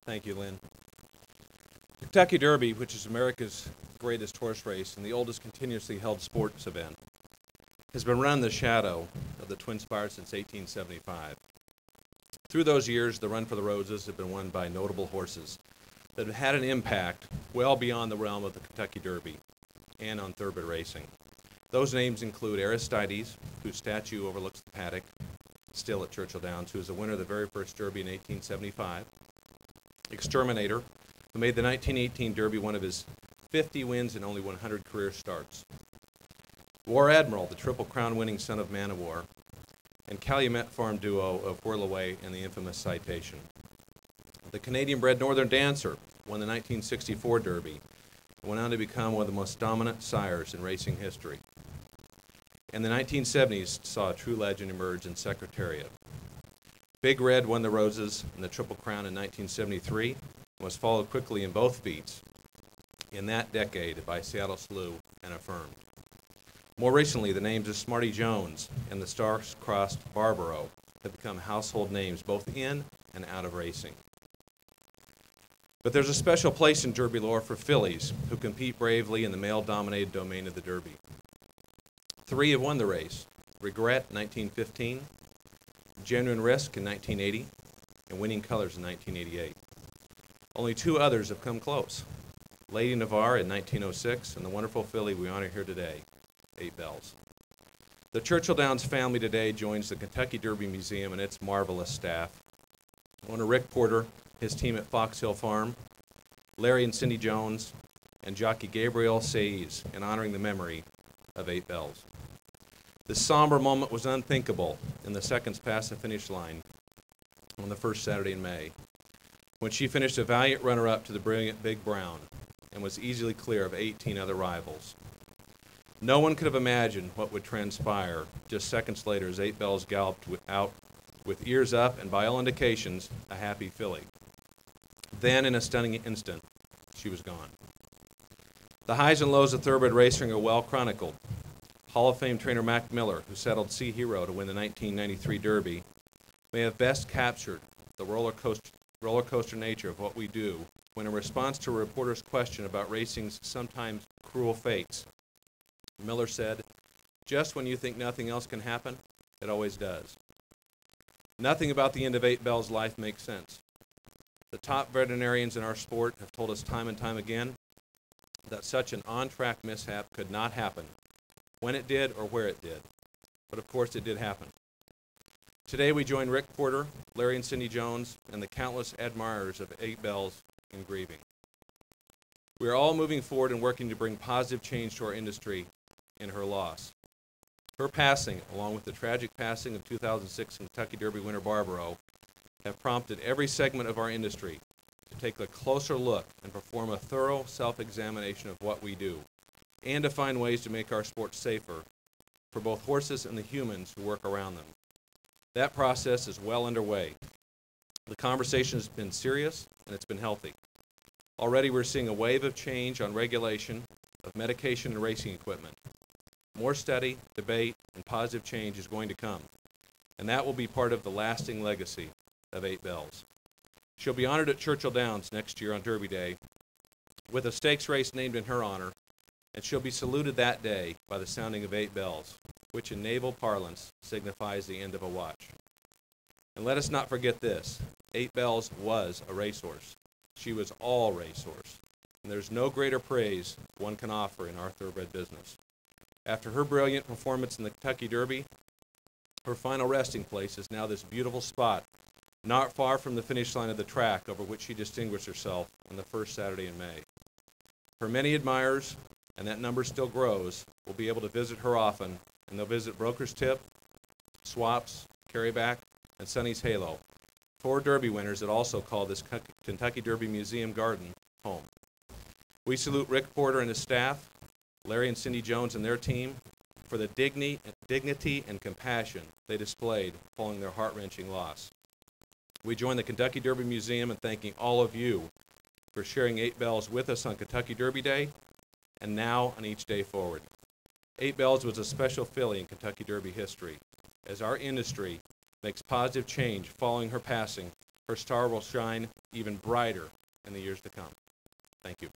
Thank you, Lynn. Kentucky Derby, which is America's greatest horse race and the oldest continuously held sports event, has been run in the shadow of the Twin Spires since 1875. Through those years, the Run for the Roses have been won by notable horses that have had an impact well beyond the realm of the Kentucky Derby and on thoroughbred racing. Those names include Aristides, whose statue overlooks the paddock, still at Churchill Downs, who was the winner of the very first Derby in 1875. Exterminator, who made the 1918 Derby one of his 50 wins and only 100 career starts. War Admiral, the Triple Crown winning son of Man of War, and Calumet Farm duo of Whirlaway and the infamous Citation. The Canadian-bred Northern Dancer won the 1964 Derby and went on to become one of the most dominant sires in racing history. And the 1970s saw a true legend emerge in Secretariat. Big Red won the Roses and the Triple Crown in 1973 and was followed quickly in both feats in that decade by Seattle Slew and Affirmed. More recently, the names of Smarty Jones and the star-crossed Barbaro have become household names both in and out of racing. But there's a special place in Derby lore for fillies who compete bravely in the male-dominated domain of the Derby. 3 have won the race: Regret, 1915, Genuine Risk in 1980, and Winning Colors in 1988. Only 2 others have come close: Lady Navarre in 1906 and the wonderful filly we honor here today, 8 Bells. The Churchill Downs family today joins the Kentucky Derby Museum and its marvelous staff. Owner Rick Porter, his team at Fox Hill Farm, Larry and Cindy Jones, and jockey Gabriel Saiz in honoring the memory of 8 Bells. This somber moment was unthinkable in the seconds past the finish line on the first Saturday in May, when she finished a valiant runner-up to the brilliant Big Brown and was easily clear of 18 other rivals. No one could have imagined what would transpire just seconds later as 8 Bells galloped out with ears up and, by all indications, a happy filly. Then, in a stunning instant, she was gone. The highs and lows of thoroughbred racing are well chronicled. Hall of Fame trainer Mac Miller, who settled Sea Hero to win the 1993 Derby, may have best captured the roller coaster nature of what we do when, in response to a reporter's question about racing's sometimes cruel fates, Miller said, "Just when you think nothing else can happen, it always does." Nothing about the end of 8 Bells' life makes sense. The top veterinarians in our sport have told us time and time again that such an on-track mishap could not happen, when it did or where it did. But of course it did happen. Today we join Rick Porter, Larry and Cindy Jones, and the countless admirers of 8 Bells in grieving. We are all moving forward and working to bring positive change to our industry in her loss. Her passing, along with the tragic passing of 2006 Kentucky Derby winner Barbaro, have prompted every segment of our industry to take a closer look and perform a thorough self-examination of what we do, and to find ways to make our sport safer for both horses and the humans who work around them. That process is well underway. The conversation has been serious and it's been healthy. Already we're seeing a wave of change on regulation of medication and racing equipment. More study, debate, and positive change is going to come, and that will be part of the lasting legacy of 8 Bells. She'll be honored at Churchill Downs next year on Derby Day with a stakes race named in her honor, and she'll be saluted that day by the sounding of 8 Bells, which in naval parlance signifies the end of a watch. And let us not forget this: 8 Bells was a racehorse. She was all racehorse, and there's no greater praise one can offer in our thoroughbred business. After her brilliant performance in the Kentucky Derby, her final resting place is now this beautiful spot not far from the finish line of the track over which she distinguished herself on the first Saturday in May. Her many admirers, and that number still grows, will be able to visit her often, and they'll visit Broker's Tip, Swaps, Carryback, and Sonny's Halo, 4 Derby winners that also call this Kentucky Derby Museum Garden home. We salute Rick Porter and his staff, Larry and Cindy Jones and their team, for the dignity and compassion they displayed following their heart-wrenching loss. We join the Kentucky Derby Museum in thanking all of you for sharing 8 Bells with us on Kentucky Derby Day and now on each day forward. 8 Bells was a special filly in Kentucky Derby history. As our industry makes positive change following her passing, her star will shine even brighter in the years to come. Thank you.